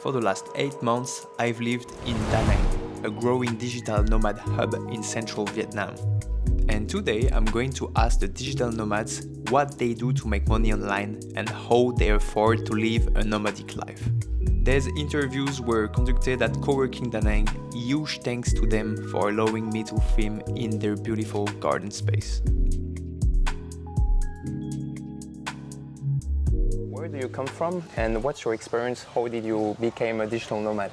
For the last 8 months, I've lived in Da Nang, a growing digital nomad hub in central Vietnam. And today I'm going to ask the digital nomads what they do to make money online and how they afford to live a nomadic life. These interviews were conducted at Coworking Da Nang. Huge thanks to them for allowing me to film in their beautiful garden space. Where do you come from and what's your experience? How did you become a digital nomad?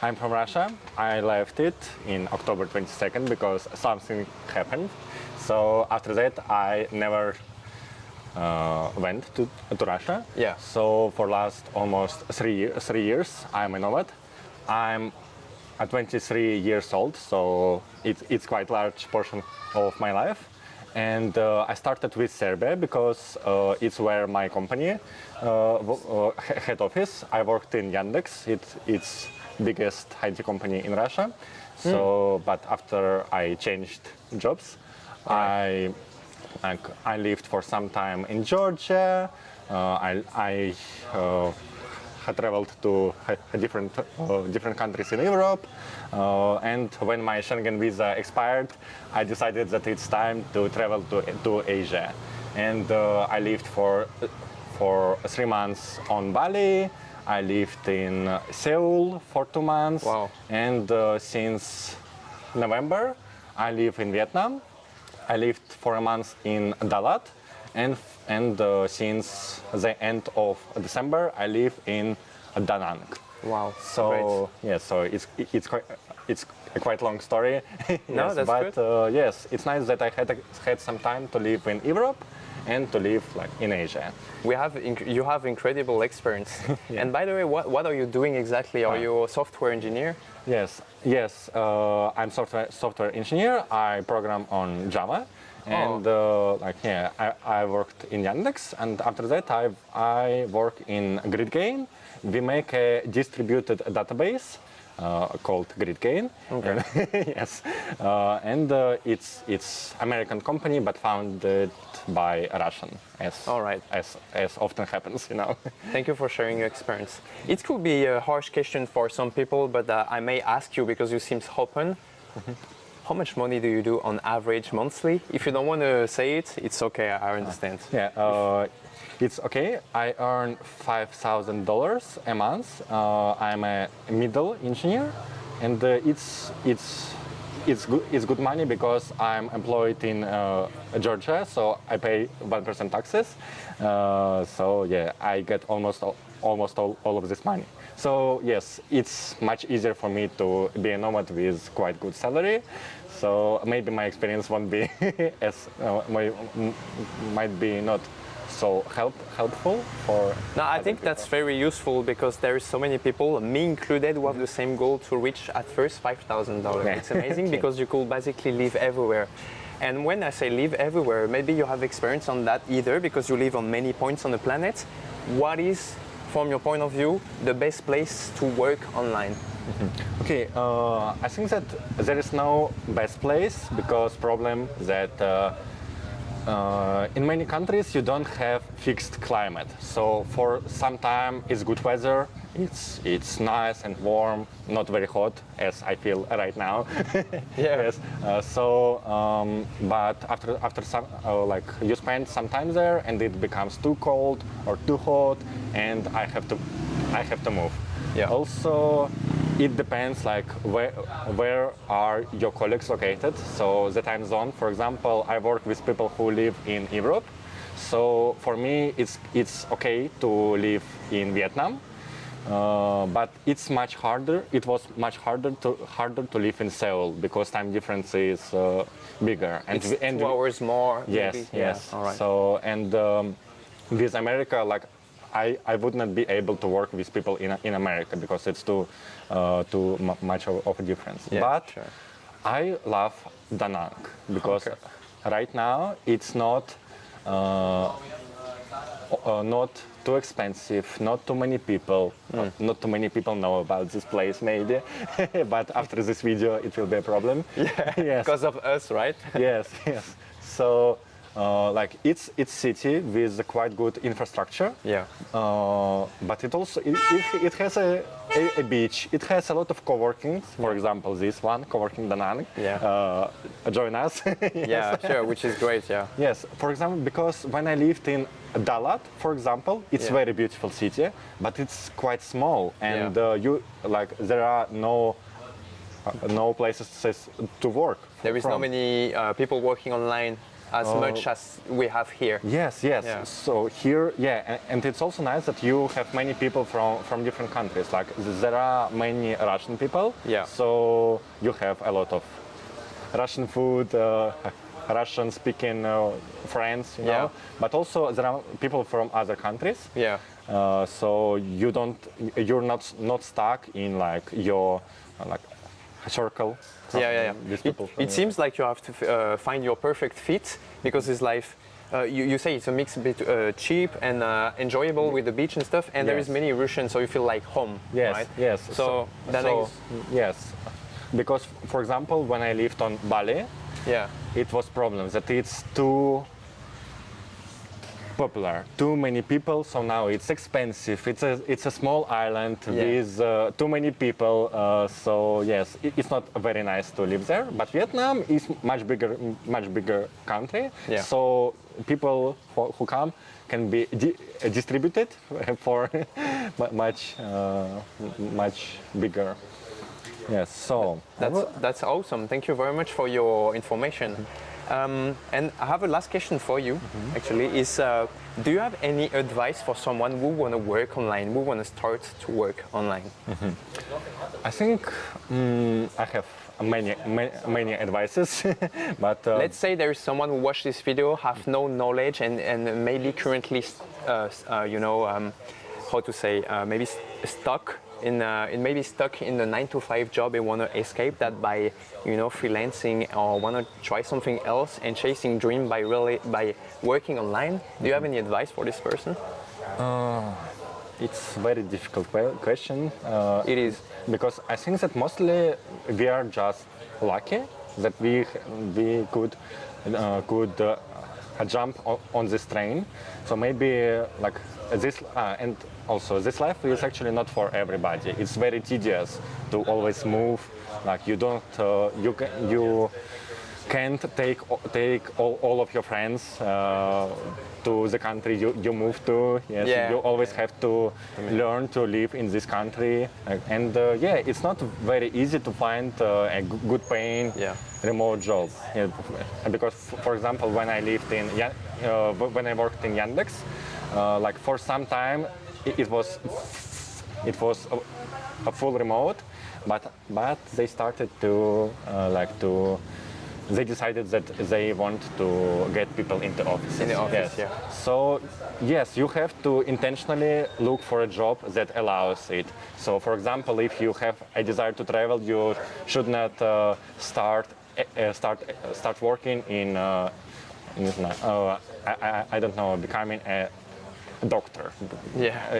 I'm from Russia. I left it in October 22nd because something happened. So after that, I never went to Russia. Yeah. So for last almost three years, I'm a nomad. I'm 23 years old, so it's quite large portion of my life. And I started with Serbia because it's where my company head office. I worked in Yandex. It's biggest IT company in Russia. So, but after I changed jobs, I lived for some time in Georgia. I traveled to different countries in Europe, and when my Schengen visa expired, I decided that it's time to travel to Asia, and I lived for 3 months on Bali. I lived in Seoul for 2 months. Wow. And since November, I live in Vietnam. I lived for a month in Dalat, and since the end of December, I live in Da Nang. Wow. So great. yes, so it's a quite long story. No, yes, that's but good. yes, it's nice that I had some time to live in Europe and to live like in Asia. You have incredible experience. Yeah. And by the way, what are you doing exactly? Are you a software engineer? Yes. I'm software engineer. I program on Java, and I worked in Yandex, and after that I work in GridGain. We make a distributed database called GridGain. Okay. Yes, it's American company but founded by a Russian, All right. as often happens, you know. Thank you for sharing your experience. It could be a harsh question for some people, but I may ask you because you seem open. How much money do you do on average monthly? If you don't want to say it, it's okay, I understand. It's okay. I earn $5,000 a month. I'm a middle engineer, and it's good money because I'm employed in Georgia, so I pay 1% taxes. So yeah, I get almost all of this money. So yes, it's much easier for me to be a nomad with quite good salary. So maybe my experience won't be might be not so helpful for. No, I think that's very useful because there is so many people, me included, who have the same goal to reach at first $5,000. Yeah. It's amazing because you could basically live everywhere. And when I say live everywhere, maybe you have experience on that either because you live on many points on the planet. What is, from your point of view, the best place to work online? Okay, I think that there is no best place because problem that in many countries you don't have fixed climate. So for some time it's good weather, it's nice and warm, not very hot as I feel right now. Yeah. Yes. But after some you spend some time there and it becomes too cold or too hot, and I have to move. Yeah. Also, it depends like where are your colleagues located. So the time zone, for example, I work with people who live in Europe. So for me, it's okay to live in Vietnam, but it's much harder. It was much harder to live in Seoul because time difference is bigger. And 2 hours more. Yes, maybe. yes. Yeah. All right. So with America, like I would not be able to work with people in America because it's too much of a difference. Yeah, but sure. I love Da Nang because right now it's not too expensive, not too many people. Not too many people know about this place maybe, but after this video it will be a problem. Yeah, Yes. because of us, right? Yes. So like it's city with a quite good infrastructure. Yeah. But it has a beach. It has a lot of co-working. For example, this one, co-working Danang. Yeah. Join us. Yes. Yeah, sure, which is great, yeah. Yes, for example, because when I lived in Dalat, for example, it's very beautiful city, but it's quite small, and there are no places to work. There is not many people working online as much as we have here. Yes. Yeah. So here, and it's also nice that you have many people from different countries. Like there are many Russian people. Yeah. So you have a lot of Russian food, Russian-speaking friends, you know. But also there are people from other countries. Yeah. So you're not stuck in like your circle. Yeah. These people. It seems like you have to find your perfect fit, because this life, you say it's a mix between cheap and enjoyable with the beach and stuff, and there is many Russians, so you feel like home. Yes, right? yes. So yes, because for example, when I lived on Bali, it was problem that it's too popular, too many people, so now it's expensive. It's a small island with too many people, so yes, it's not very nice to live there. But Vietnam is much bigger country, so people who come can be distributed for much bigger. Yes, so that's awesome. Thank you very much for your information. And I have a last question for you, actually, is do you have any advice for someone who want to work online, who want to start to work online? I think I have many advices, but let's say there is someone who watched this video, have no knowledge, and maybe currently, how to say, maybe stuck in the 9-to-5 job they want to escape that by freelancing, or want to try something else and chasing dream by working online. Do you have any advice for this person? It's a very difficult question. It is, because I think that mostly we are just lucky that we could jump on this train. So maybe like this, and also this life is actually not for everybody. It's very tedious to always move. Like you can't take all of your friends to the country you move to. Yes, you always have to learn to live in this country, and it's not very easy to find a good paying remote job. Because, for example, when I lived when I worked in Yandex, like for some time it was a full remote, but they started to they decided that they want to get people in the office. In the office, So yes, you have to intentionally look for a job that allows it. So for example, if you have a desire to travel, you should not start working in I don't know, becoming a doctor,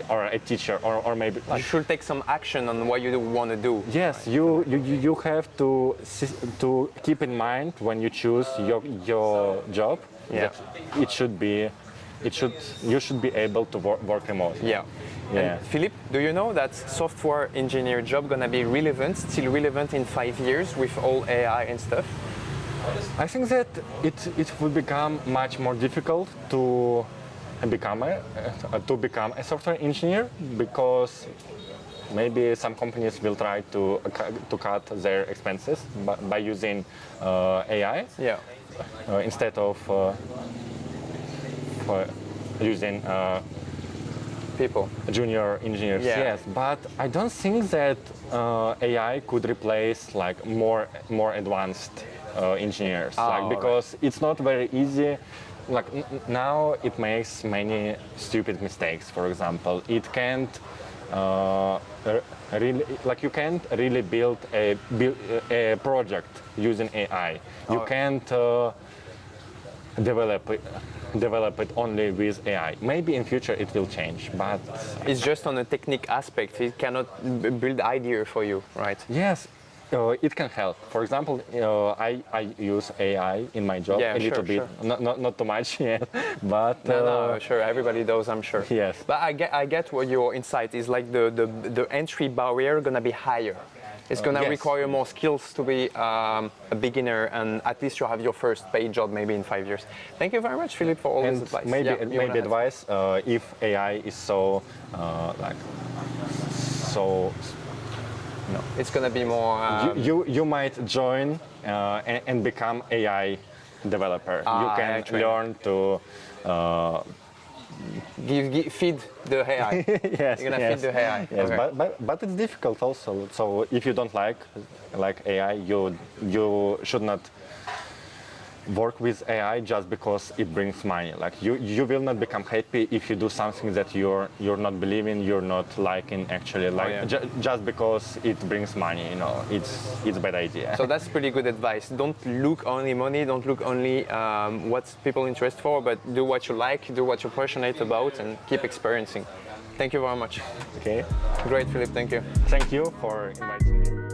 or a teacher, or maybe you should take some action on what you want to do. Yes, you have to keep in mind when you choose your job that you should be able to work remote. And Filipp, do you know that software engineer job gonna be still relevant in 5 years with all AI and stuff? I think that it will become much more difficult to become a software engineer, because maybe some companies will try to cut their expenses by using AI instead of using people, junior engineers. Yes, but I don't think that AI could replace like more advanced engineers, because it's not very easy. Like now it makes many stupid mistakes. For example, it can't you can't really build a project using AI. You can't develop it only with AI. Maybe in future it will change, but it's just on a technique aspect. It cannot build idea for you, right? Yes. it can help. For example, I use AI in my job Yeah, a little sure, bit, sure. not too much, yeah. But No, sure, everybody does, I'm sure. Yes. But I get what your insight is, like the entry barrier gonna be higher. It's gonna Yes. require more skills to be a beginner, and at least you have your first paid job maybe in 5 years. Thank you very much, Filipp, for all this and advice. maybe Yeah, you wanna add? advice if AI is so like so No, it's gonna be more. you might join and become AI developer. You AI can trainer. learn to Feed the AI. yes, You're gonna yes, feed the AI. yes, Okay. but it's difficult also. So if you don't like AI, you should not work with AI just because it brings money. Like you will not become happy if you do something that you're not believing, you're not liking actually. Like yeah. just because it brings money, you know, it's a bad idea. So that's pretty good advice. Don't look only money, don't look only what people interest for, but do what you like, do what you're passionate about, and keep experiencing. Thank you very much. Okay. Great, Filipp, thank you. Thank you for inviting me.